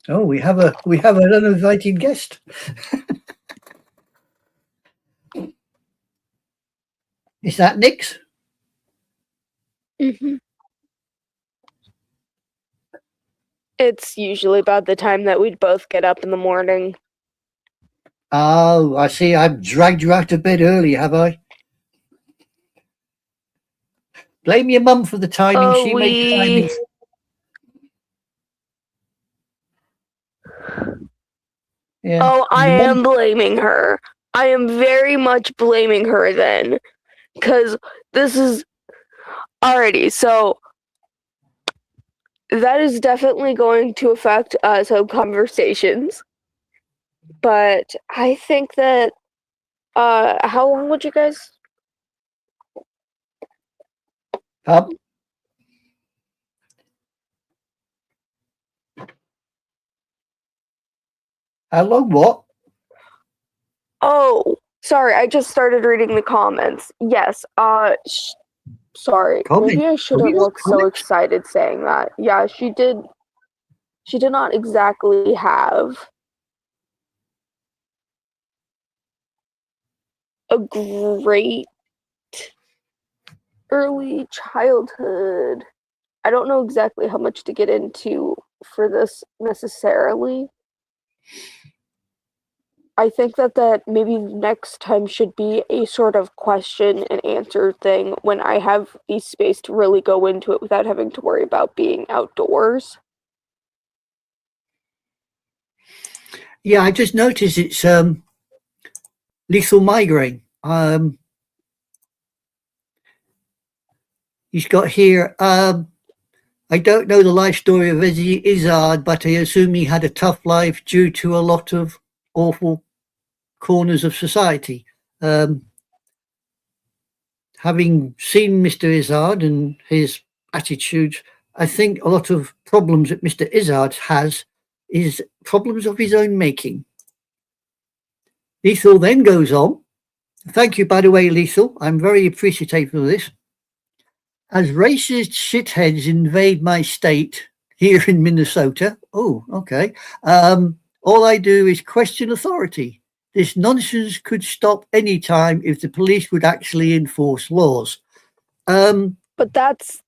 Oh, we have an uninvited guest. Is that Nick's? Mm-hmm. It's usually about the time that we'd both get up in the morning. Oh, I see. I've dragged you out of bed early, have I? Blame your mum for the timing. Oh, She made timings. Yeah, Oh, I your mum. am blaming her. I am very much blaming her then. Because this is. Alrighty, so that is definitely going to affect some conversations. But I think that. How long would you guys. Pub. How long? What? Oh, sorry, I just started reading the comments. Yes, sorry. Comment. Maybe I Have shouldn't you got look so comments? excited saying that. Yeah, she did not exactly have a great early childhood. I don't know exactly how much to get into for this necessarily. I think that maybe next time should be a sort of question and answer thing when I have the space to really go into it without having to worry about being outdoors. Yeah, I just noticed it's lethal migraine. He's got here. I don't know the life story of Izzard, but I assume he had a tough life due to a lot of awful corners of society. Um, Having seen Mr. Izzard and his attitudes, I think a lot of problems that Mr. Izzard has is problems of his own making. Lethal then goes on. Thank you, by the way, Lethal. I'm very appreciative of this. As racist shitheads invade my state here in Minnesota, oh, okay, all I do is question authority. This nonsense could stop any time if the police would actually enforce laws. But that's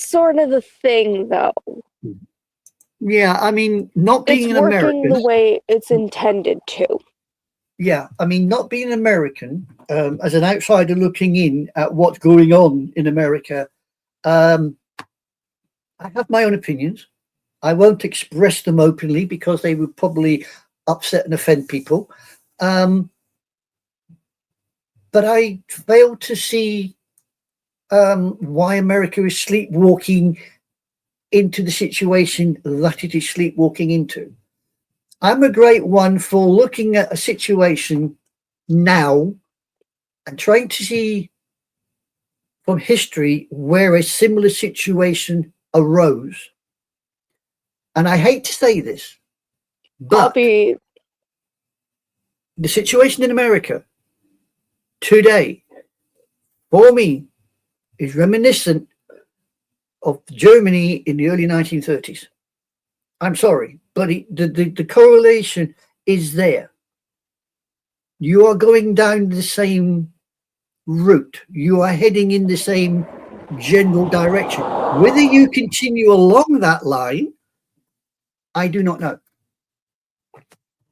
sort of the thing though. Yeah, I mean, not It's being an working American, the way it's intended to. yeah, I mean, not being an American, as an outsider looking in at what's going on in America, um, I have my own opinions. I won't express them openly because they would probably upset and offend people. Um, but I fail to see why America is sleepwalking into the situation that it is sleepwalking into. I'm a great one for looking at a situation now and trying to see from history where a similar situation arose. And I hate to say this, but Copy. the situation in America today, for me, is reminiscent of Germany in the early 1930s. I'm sorry, but the correlation is there. You are going down the same route. You are heading in the same general direction. Whether you continue along that line, I do not know.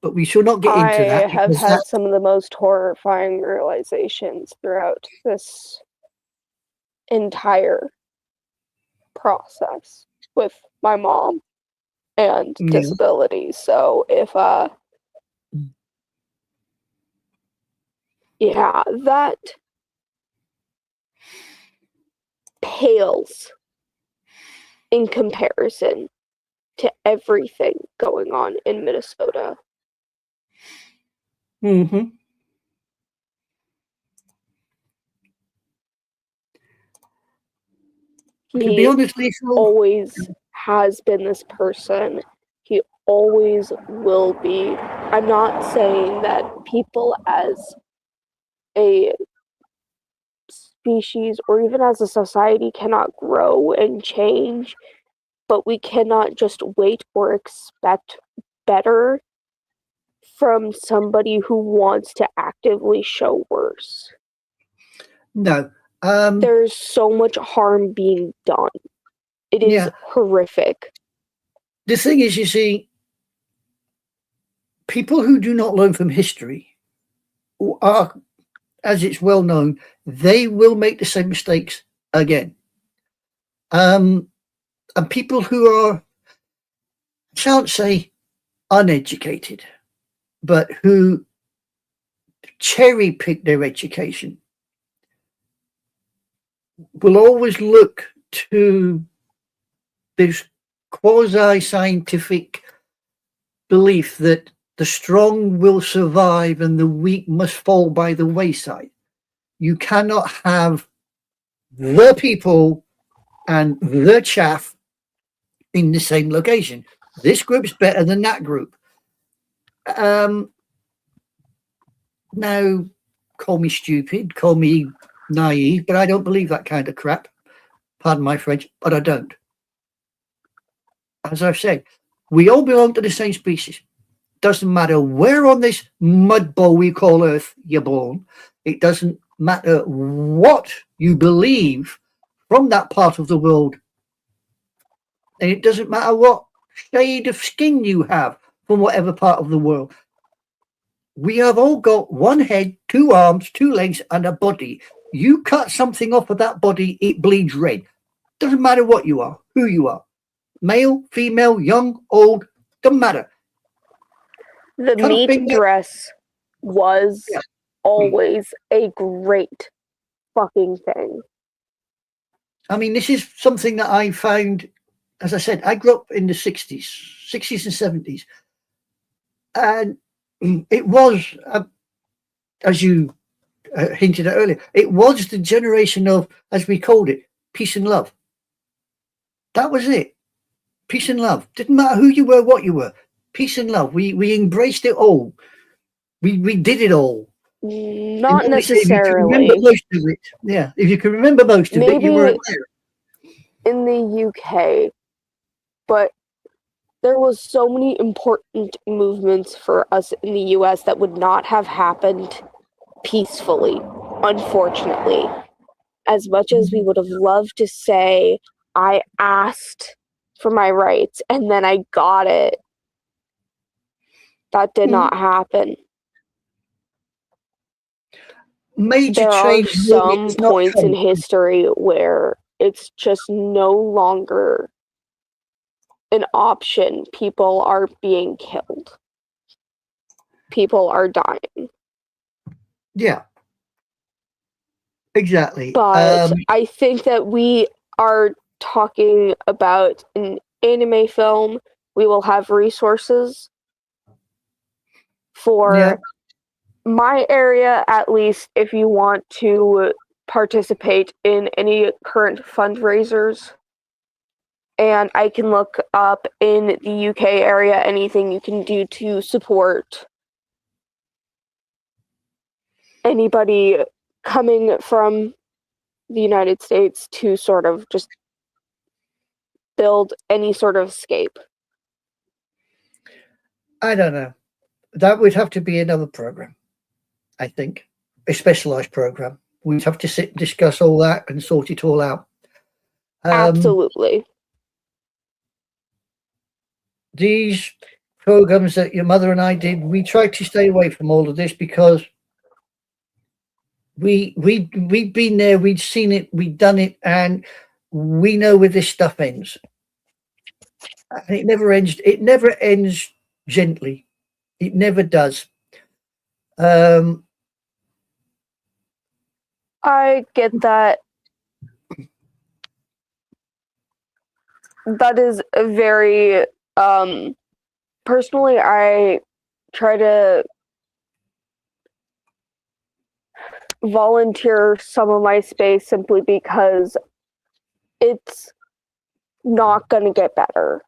But we shall not get into I that have because had that, some of the most horrifying realizations throughout this entire process with my mom and yeah. disabilities. So if yeah, that pales in comparison to everything going on in Minnesota. Mm-hmm. To be He honest, Lethal, always has been this person. He always will be. I'm not saying that people as a species or even as a society cannot grow and change, but we cannot just wait or expect better from somebody who wants to actively show worse. No. There's so much harm being done. It is horrific. The thing is, you see, people who do not learn from history are, as it's well known, they will make the same mistakes again. And people who are, I shan't say uneducated, but who cherry pick their education will always look to this quasi-scientific belief that the strong will survive and the weak must fall by the wayside. You cannot have the people and the chaff in the same location. This group's better than that group. Now, call me stupid, call me naive, but I don't believe that kind of crap. Pardon my French, but I don't. As I've said, we all belong to the same species. Doesn't matter where on this mud bowl we call Earth you're born. It doesn't matter what you believe from that part of the world. And it doesn't matter what shade of skin you have from whatever part of the world. We have all got one head, 2 arms, 2 legs, and a body. You cut something off of that body, it bleeds red. Doesn't matter what you are, who you are. Male, female, young, old, doesn't matter. The meat dress was always a great fucking thing. I mean, this is something that I found, as I said, I grew up in the 60s and 70s. And it was, as you hinted at earlier, it was the generation of, as we called it, peace and love. That was it. Peace and love. Didn't matter who you were, what you were. Peace and love. We embraced it all. We did it all. Not necessarily. If you can remember most of it. Yeah, if you can remember most of it, you weren't there. In the UK, but there was so many important movements for us in the US that would not have happened peacefully, unfortunately. As much as we would have loved to say, I asked for my rights and then I got it, that did not happen. Major there are change some points in history where it's just no longer an option. People are being killed. People are dying. Yeah. Exactly. But I think that we are talking about an anime film. We will have resources for my area, at least, if you want to participate in any current fundraisers. And I can look up in the UK area anything you can do to support anybody coming from the United States to sort of just build any sort of escape. I don't know. That would have to be another program, I think. A specialized program. We'd have to sit and discuss all that and sort it all out. Absolutely. These programs that your mother and I did, we tried to stay away from all of this because we'd been there, we'd seen it, we'd done it, and we know where this stuff ends. And it never ends. It never ends gently. It never does. I get that. That is a very personally, I try to volunteer some of my space simply because it's not going to get better.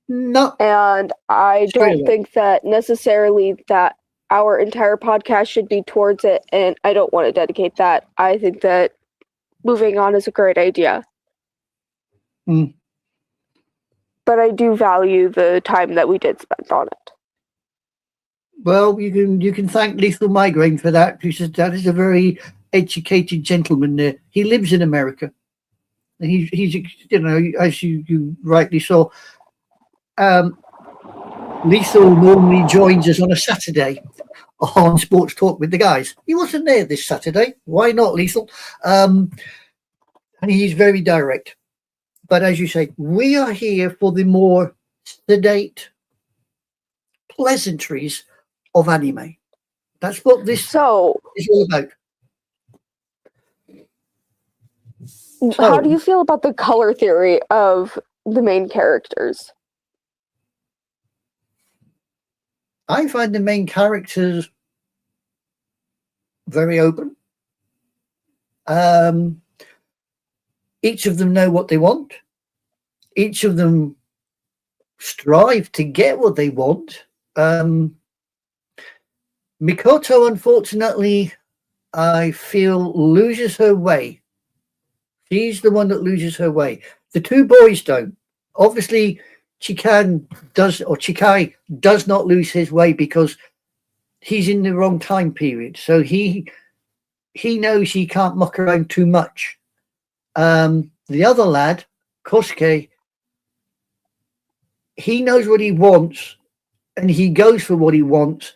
No. And I don't think that necessarily that our entire podcast should be towards it, and I don't want to dedicate that. I think that moving on is a great idea. but I do value the time that we did spend on it. Well, you can thank Lethal Migraine for that, because that is a very educated gentleman there. He lives in America. And he's you know, as you rightly saw, Lethal normally joins us on a Saturday on Sports Talk with the guys. He wasn't there this Saturday. Why not, Lethal? And he's very direct. But as you say, we are here for the more sedate pleasantries of anime. That's what this is all about. How do you feel about the color theory of the main characters? I find the main characters very open. Each of them know what they want. Each of them strive to get what they want. Mikoto, unfortunately, I feel loses her way. She's the one that loses her way. The two boys don't. Obviously, Chikai does not lose his way because he's in the wrong time period. So he knows he can't muck around too much. The other lad, Kosuke, he knows what he wants and he goes for what he wants,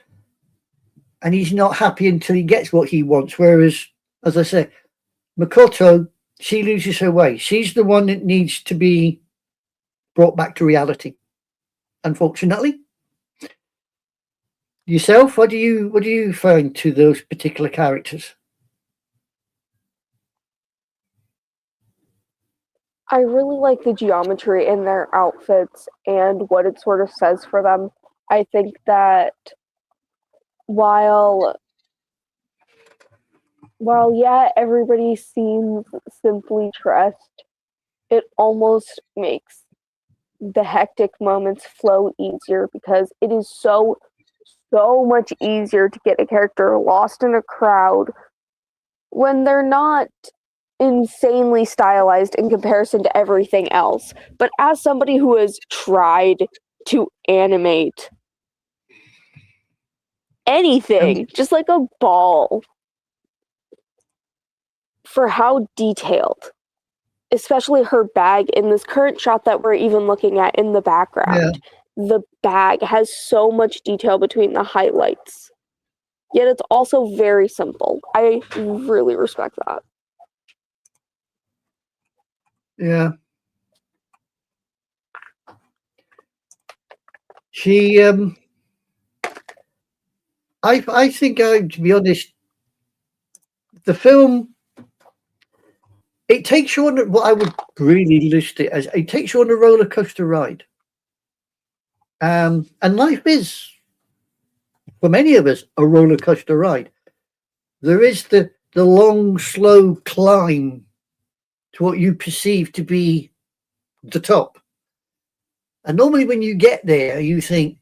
and he's not happy until he gets what he wants. Whereas, as I say, Makoto, she loses her way. She's the one that needs to be brought back to reality, unfortunately. Yourself, what do you find to those particular characters? I really like the geometry in their outfits and what it sort of says for them. I think that while yeah, everybody seems simply dressed, it almost makes the hectic moments flow easier, because it is so much easier to get a character lost in a crowd when they're not insanely stylized in comparison to everything else. But as somebody who has tried to animate anything, just like a ball, for how detailed, especially her bag in this current shot that we're even looking at in the background, the bag has so much detail between the highlights. Yet it's also very simple. I really respect that. Yeah. She, I think, to be honest, the film, it takes you on what I would really list it as. It takes you on a roller coaster ride. And life is, for many of us, a roller coaster ride. There is the long, slow climb to what you perceive to be the top. And normally when you get there, you think,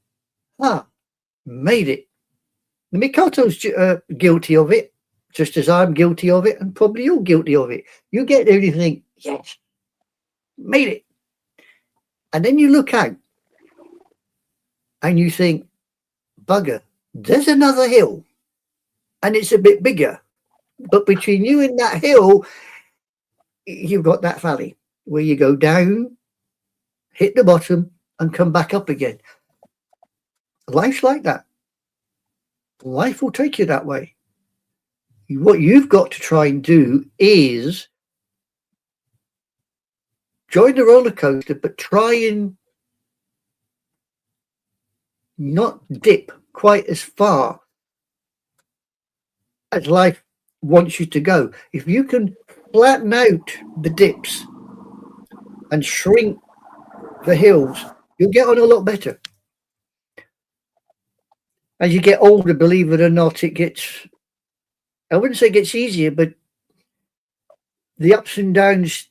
made it. The Mikoto's guilty of it, just as I'm guilty of it, and probably you're guilty of it. You get there and you think, yes, made it. And then you look out and you think, bugger, there's another hill and it's a bit bigger. But between you and that hill, you've got that valley where you go down, hit the bottom, and come back up again. Life's like that. Life will take you that way. What you've got to try and do is join the roller coaster, but try and not dip quite as far as life wants you to go. If you can flatten out the dips and shrink the hills, you'll get on a lot better. As you get older, believe it or not, it gets, I wouldn't say it gets easier, but the ups and downs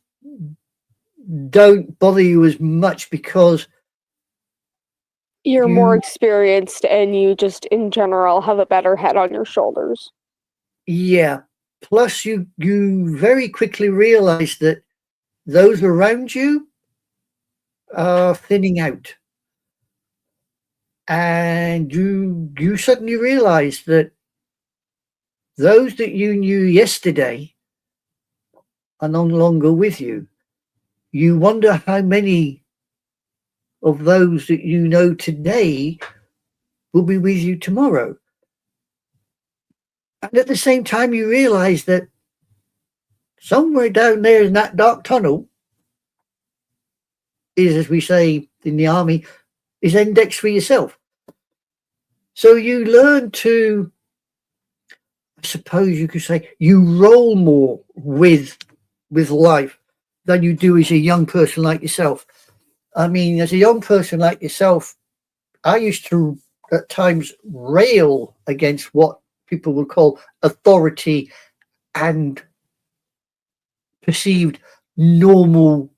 don't bother you as much because you're more experienced and you just in general have a better head on your shoulders. Yeah. Plus you very quickly realize that those around you are thinning out, and you suddenly realize that those that you knew yesterday are no longer with you. You wonder how many of those that you know today will be with you tomorrow. And at the same time, you realize that somewhere down there in that dark tunnel is, as we say in the army, is index for yourself. So you learn to, I suppose you could say, you roll more with life than you do as a young person like yourself. I mean, as a young person like yourself, I used to at times rail against what people would call authority and perceived normal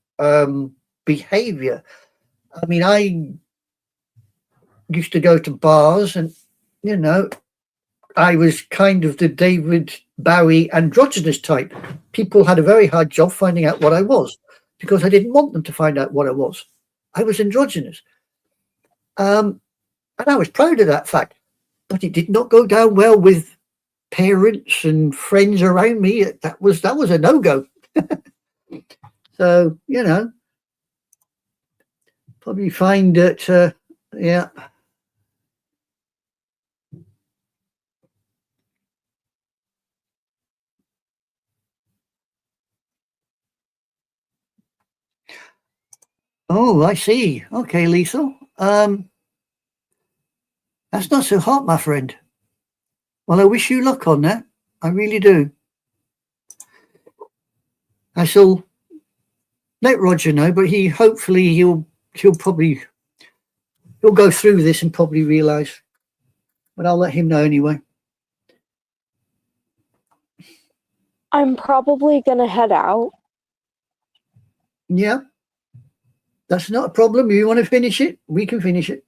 behavior. I mean, I used to go to bars and, you know, I was kind of the David Bowie androgynous type. People had a very hard job finding out what I was because I didn't want them to find out what I was. I was androgynous. And I was proud of that fact, but it did not go down well with parents and friends around me. That was a no-go. So, you know, probably find that, yeah. Oh, I see. Okay, Lisa. That's not so hot, my friend. Well, I wish you luck on that. I really do. I shall let Roger know, but hopefully he'll go through this and probably realise. But I'll let him know anyway. I'm probably gonna head out. Yeah, that's not a problem. You want to finish it? We can finish it.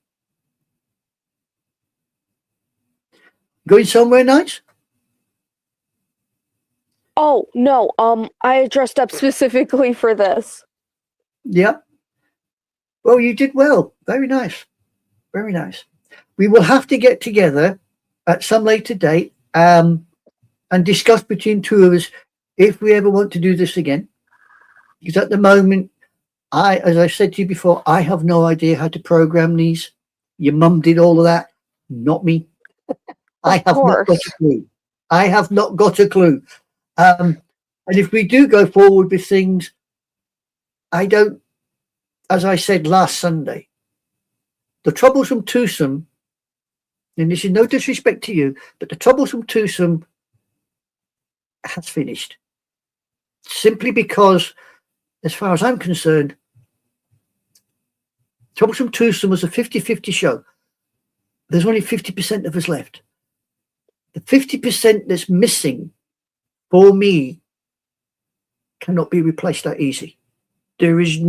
Going somewhere nice? Oh no, I dressed up specifically for this. Yeah. Well, you did well. Very nice. Very nice. We will have to get together at some later date and discuss between two of us if we ever want to do this again. Because at the moment, as I said to you before, I have no idea how to program these. Your mum did all of that, not me. I have not got a clue. I have not got a clue. And if we do go forward with things, I don't, as I said last Sunday, the troublesome twosome, and this is no disrespect to you, but the troublesome twosome has finished. Simply because, as far as I'm concerned, troublesome twosome was a 50-50 show. There's only 50% of us left. The 50% that's missing for me cannot be replaced that easy. There is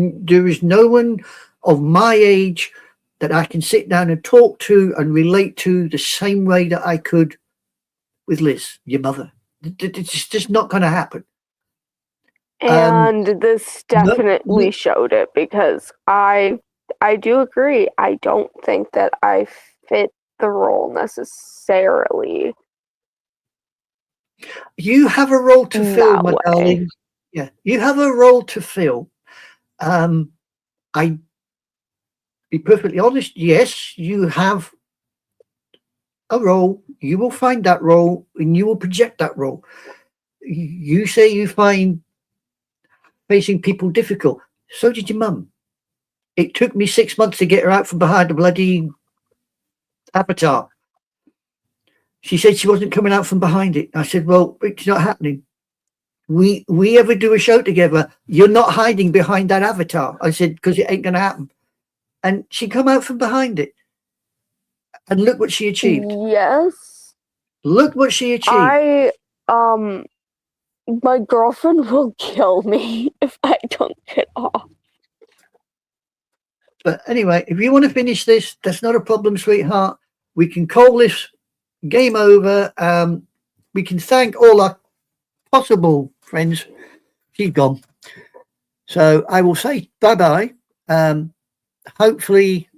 no one of my age that I can sit down and talk to and relate to the same way that I could with Liz, your mother. It's just not going to happen. And this definitely showed it, because I do agree. I don't think that I fit the role necessarily. You have a role to fill, my darling. Yeah, you have a role to fill. I be perfectly honest. Yes, you have a role. You will find that role and you will project that role. You say you find facing people difficult. So did your mum. It took me 6 months to get her out from behind the bloody avatar. She said she wasn't coming out from behind it. I said, well, it's not happening. We ever do a show together, you're not hiding behind that avatar. I said, because it ain't going to happen. And she come out from behind it. And look what she achieved. Yes. Look what she achieved. My girlfriend will kill me if I don't get off. But anyway, if you want to finish this, that's not a problem, sweetheart. We can call this game over. We can thank all our possible friends. She's gone. So I will say bye-bye. hopefully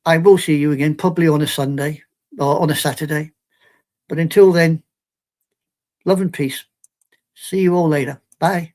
I will see you again, probably on a Sunday or on a Saturday. But until then, love and peace. See you all later. Bye.